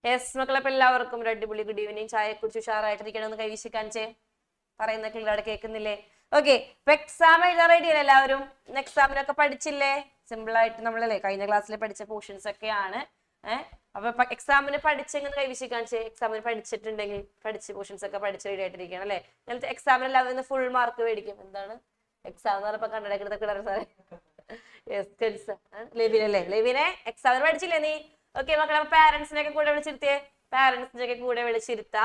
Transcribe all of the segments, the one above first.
Yes മക്കളെ, അപ്പൊ എല്ലാവർക്കും ഒരു അടിപൊളി ഗുഡ് ഈവനിങ്. ചായ കുറിച്ച് ഉഷാറായിട്ടിരിക്കണമെന്ന് കൈവീശി കാണിച്ചേ. പറയുന്ന ക്ലിയർ കേൾക്കുന്നില്ലേ? ഓക്കെ, ഇപ്പൊ എക്സാം എഴുതാൻ റെഡി അല്ലേ എല്ലാവരും? എക്സാമിനൊക്കെ പഠിച്ചില്ലേ? സിമ്പിൾ ആയിട്ട് നമ്മളല്ലേ കഴിഞ്ഞ ക്ലാസ്സിൽ പഠിച്ച പോർഷൻസ് ഒക്കെയാണ്. അപ്പൊ എക്സാമിന് പഠിച്ചെങ്ങനെ കൈവീശി കാണിച്ചേ? എക്സാമിന് പഠിച്ചിട്ടുണ്ടെങ്കിൽ പഠിച്ച പോർഷൻസ് ഒക്കെ പഠിച്ച് റെഡി ആയിട്ടിരിക്കണം അല്ലേ? നേരത്തെ എക്സാമിന് എല്ലാവരും ഫുൾ മാർക്ക് മേടിക്കും. എന്താണ് എക്സാം എന്ന് പറഞ്ഞപ്പോ കണ്ണടക്കിടത്ത് സാറേ? യെസ്, ലെവിനല്ലേ? ലെവിനെ എക്സാമിന് പഠിച്ചില്ലേ നീ? ഓക്കെ മക്കളെ, പാരന്റ്സിനെയൊക്കെ കൂടെ വിളിച്ചിരുത്തിയേ. പാരന്റ്സിനെയൊക്കെ കൂടെ വിളിച്ചിരുത്താ.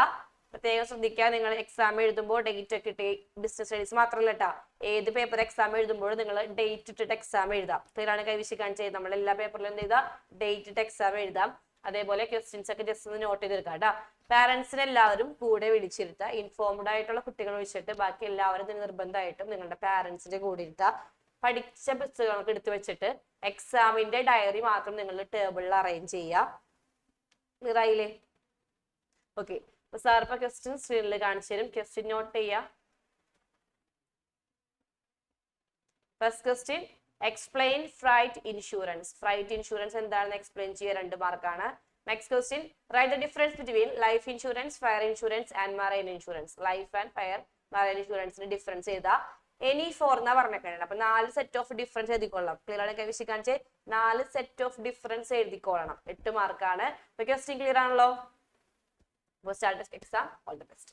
പ്രത്യേകം ശ്രദ്ധിക്കുക, നിങ്ങൾ എക്സാം എഴുതുമ്പോൾ ഡേറ്റ് ഒക്കെ ഇട്ട്, ഡിസ്റ്റൻസ് സ്റ്റഡീസ് മാത്രമല്ല കേട്ടാ, ഏത് പേപ്പർ എക്സാം എഴുതുമ്പോഴും നിങ്ങൾ ഡേറ്റ് ഇട്ടിട്ട് എക്സാം എഴുതാം. ക്ലിയറാണ് കൈവീശി കാണിച്ചത്. നമ്മൾ എല്ലാ പേപ്പറിലും എന്ത് ചെയ്താ ഡേറ്റ് ഇട്ട് എക്സാം എഴുതാം. അതേപോലെ ക്വസ്റ്റ്യൻസ് ഒക്കെ ജസ്റ്റ് ഒന്ന് നോട്ട് ചെയ്തെടുക്കാം കേട്ടാ. പാരന്റ്സിനെ എല്ലാവരും കൂടെ വിളിച്ചിരുത്തുക. ഇൻഫോംഡ് ആയിട്ടുള്ള കുട്ടികൾ വിളിച്ചിട്ട് ബാക്കി എല്ലാവരും നിർബന്ധമായിട്ടും നിങ്ങളുടെ പാരന്റ്സിന്റെ കൂടെ ഇരുത്തുക. പഠിച്ച പുസ്തകങ്ങൾക്ക് എടുത്തു വെച്ചിട്ട് എക്സാമിന്റെ ഡയറി മാത്രം നിങ്ങൾ ടേബിളിൽ അറേഞ്ച് ചെയ്യുക. ക്ലിയർ ആയില്ലേ? ഓക്കെ, അപ്പൊ സാർ ഇപ്പൊ ക്വസ്റ്റ്യൻ സ്ക്രീനിൽ കാണിച്ചു തരും. ക്വസ്റ്റ്യൻ നോട്ട് ചെയ്യുക. First question, explain freight insurance. Freight insurance എന്താണെന്ന് എക്സ്പ്ലെയിൻ ചെയ്യുക. 2 മാർക്കാണ്. Next question, write the difference between life insurance, fire insurance and marine insurance. Life and fire marine ഇൻഷുറൻസിന്റെ ഡിഫറൻസ് ചെയ്താ എനി ഫോർ എന്നാ പറഞ്ഞേക്കാണ്. അപ്പൊ 4 സെറ്റ് ഓഫ് ഡിഫറൻസ് എഴുതിക്കൊള്ളാം. Clear ആണ് കൈവശം കാണിച്ച് 4 സെറ്റ് ഓഫ് ഡിഫറൻസ് എഴുതിക്കോളണം. 8 മാർക്കാണ്. അപ്പൊ ക്വസ്റ്റ്യൻ ക്ലിയർ ആണല്ലോ? Start exam. All the best.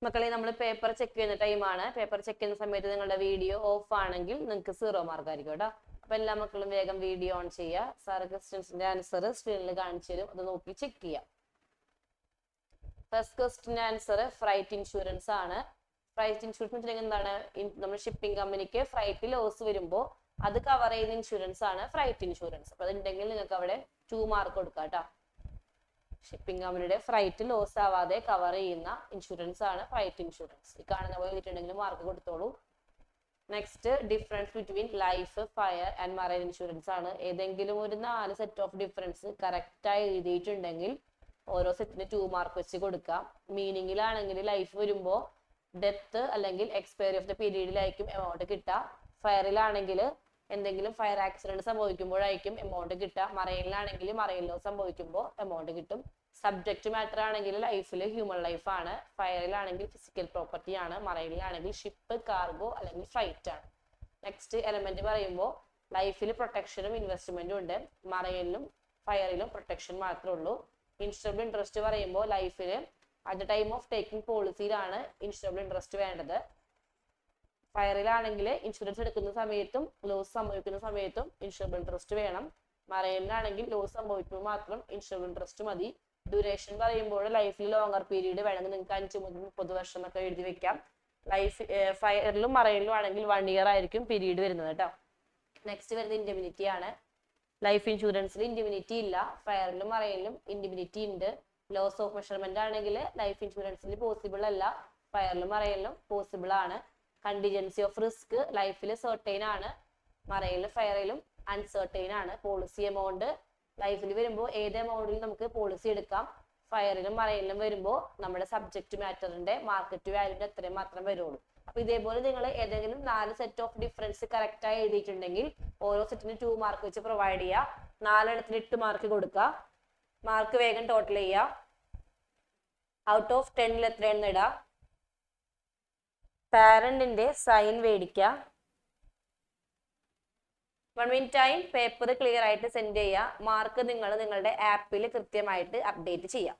മക്കളെ, നമ്മൾ പേപ്പർ ചെക്ക് ചെയ്യുന്ന ടൈമാണ്. പേപ്പർ ചെക്ക് ചെയ്യുന്ന സമയത്ത് നിങ്ങളുടെ വീഡിയോ ഓഫ് ആണെങ്കിൽ നിങ്ങൾക്ക് 0 മാർക്ക് ആയിരിക്കും കേട്ടോ. അപ്പൊ എല്ലാ മക്കളും വേഗം വീഡിയോ ഓൺ ചെയ്യുക. സാറ് ക്വസ്റ്റ്യൻസിന്റെ ആൻസർ സ്ക്രീനിൽ കാണിച്ചു തരും. അത് നോക്കി ചെക്ക് ചെയ്യാം. First question answer freight insurance ആണ്. ഫ്രൈറ്റ് ഇൻഷുറൻസ് വെച്ചിട്ടുണ്ടെങ്കിൽ എന്താണ്? നമ്മൾ ഷിപ്പിംഗ് കമ്പനിക്ക് ഫ്രൈറ്റ് ലോസ് വരുമ്പോൾ അത് കവർ ചെയ്യുന്ന ഇൻഷുറൻസ് ആണ് ഫ്രൈറ്റ് ഇൻഷുറൻസ്. അപ്പൊ അതുണ്ടെങ്കിൽ നിങ്ങൾക്ക് അവിടെ 2 മാർക്ക് കൊടുക്കാം കേട്ടോ. ഷിപ്പിംഗ് കമ്പനിയുടെ ഫ്രൈറ്റ് ലോസ് ആവാതെ കവർ ചെയ്യുന്ന ഇൻഷുറൻസ് ആണ് ഫ്രൈറ്റ് ഇൻഷുറൻസ്. ഈ കാണുന്ന പോലെ എഴുതിയിട്ടുണ്ടെങ്കിൽ മാർക്ക് കൊടുത്തോളൂ. Next, difference between life, fire and marine insurance ആണ്. ഏതെങ്കിലും ഒരു 4 സെറ്റ് ഓഫ് ഡിഫറൻസ് കറക്റ്റ് ആയി എഴുതിയിട്ടുണ്ടെങ്കിൽ ഓരോ സെറ്റിന് 2 മാർക്ക് വെച്ച് കൊടുക്കാം. മീനിങ്ങിലാണെങ്കിൽ ലൈഫ് വരുമ്പോൾ ഡെത്ത് അല്ലെങ്കിൽ എക്സ്പയറി ഓഫ് ദ പീരീഡിലായിരിക്കും എമൗണ്ട് കിട്ടുക. ഫയറിലാണെങ്കിൽ എന്തെങ്കിലും ഫയർ ആക്സിഡന്റ് സംഭവിക്കുമ്പോഴായിരിക്കും എമൗണ്ട് കിട്ടുക. മറൈനിലാണെങ്കിൽ മറൈൻ ലോസ് സംഭവിക്കുമ്പോൾ എമൗണ്ട് കിട്ടും. സബ്ജക്ട് മാറ്റർ ആണെങ്കിൽ ലൈഫിൽ ഹ്യൂമൻ ലൈഫ് ആണ്. ഫയറിലാണെങ്കിൽ ഫിസിക്കൽ പ്രോപ്പർട്ടി ആണ്. മറൈനിലാണെങ്കിൽ ഷിപ്പ്, കാർഗോ അല്ലെങ്കിൽ ഫ്ലൈറ്റ് ആണ്. നെക്സ്റ്റ് എലമെന്റ് പറയുമ്പോൾ ലൈഫിൽ പ്രൊട്ടക്ഷനും ഇൻവെസ്റ്റ്മെന്റും ഉണ്ട്. മറൈനിലും ഫയറിലും പ്രൊട്ടക്ഷൻ മാത്രമേ ഉള്ളൂ. ഇൻസ്റ്റബിൾ ഇൻട്രസ്റ്റ് പറയുമ്പോൾ ലൈഫിൽ at the time of taking പോളിസിയിലാണ് ഇൻസ്റ്റബിൾ ഇൻട്രസ്റ്റ് വേണ്ടത്. ഫയറിലാണെങ്കിൽ ഇൻഷുറൻസ് എടുക്കുന്ന സമയത്തും ലോസ് സംഭവിക്കുന്ന സമയത്തും ഇൻഷുറബിൾ ഇൻട്രസ്റ്റ് വേണം. മറൈനിലാണെങ്കിൽ ലോസ് സംഭവിക്കുമ്പോൾ മാത്രം ഇൻഷുറബിൾ ഇൻട്രസ്റ്റ് മതി. ഡ്യൂറേഷൻ പറയുമ്പോൾ ലൈഫിൽ ലോങ്ങർ പീരീഡ് വേണമെങ്കിൽ നിങ്ങൾക്ക് 5 മുതൽ 30 വർഷം എന്നൊക്കെ എഴുതി വെക്കാം. ലൈഫ് ഫയറിലും മറൈനിലും ആണെങ്കിൽ 1 ഇയർ ആയിരിക്കും പീരീഡ് വരുന്നത് കേട്ടോ. നെക്സ്റ്റ് വരുന്നത് ഇൻഡെമിനിറ്റി ആണ്. ലൈഫ് ഇൻഷുറൻസിൽ ഇൻഡെമിനിറ്റി ഇല്ല. ഫയറിലും മറൈനിലും ഇൻഡെമിനിറ്റി ഉണ്ട്. ലോസ് ഓഫ് മെഷർമെന്റ് ആണെങ്കിൽ ലൈഫ് ഇൻഷുറൻസിൽ പോസിബിൾ അല്ല. ഫയറിലും മറൈനിലും പോസിബിൾ ആണ്. കണ്ടിജൻസി ഓഫ് റിസ്ക് ലൈഫിൽ സെർട്ടൈൻ ആണ്. മറൈനിലും ഫയറിലും അൺസെർട്ടൈൻ ആണ്. പോളിസി എമൗണ്ട് ലൈഫിൽ വരുമ്പോൾ ഏത് എമൗണ്ടിൽ നമുക്ക് പോളിസി എടുക്കാം. ഫയറിലും മറൈനിലും വരുമ്പോൾ നമ്മുടെ സബ്ജക്ട് മാറ്ററിന്റെ മാർക്കറ്റ് വാല്യൂന്റെ അത്രയും മാത്രം വരുള്ളൂ. അപ്പൊ ഇതേപോലെ നിങ്ങൾ ഏതെങ്കിലും 4 സെറ്റ് ഓഫ് ഡിഫറൻസ് കറക്റ്റ് ആയി എഴുതിയിട്ടുണ്ടെങ്കിൽ ഓരോ സെറ്റിന് 2 മാർക്ക് വെച്ച് പ്രൊവൈഡ് ചെയ്യുക. 4 എണ്ണത്തിന് 8 മാർക്ക് കൊടുക്കുക. മാർക്ക് വേഗം ടോട്ടൽ ചെയ്യുക. ഔട്ട് ഓഫ് 10 എത്രയെന്ന് ഇടുക. പാരന്റിന്റെ സൈൻ മേടിക്കുക. 1 മിനിറ്റ് ടൈം പേപ്പർ ക്ലിയർ ആയിട്ട് സെൻഡ് ചെയ്യുക. മാർക്ക് നിങ്ങൾ നിങ്ങളുടെ ആപ്പിൽ കൃത്യമായിട്ട് അപ്ഡേറ്റ് ചെയ്യാം.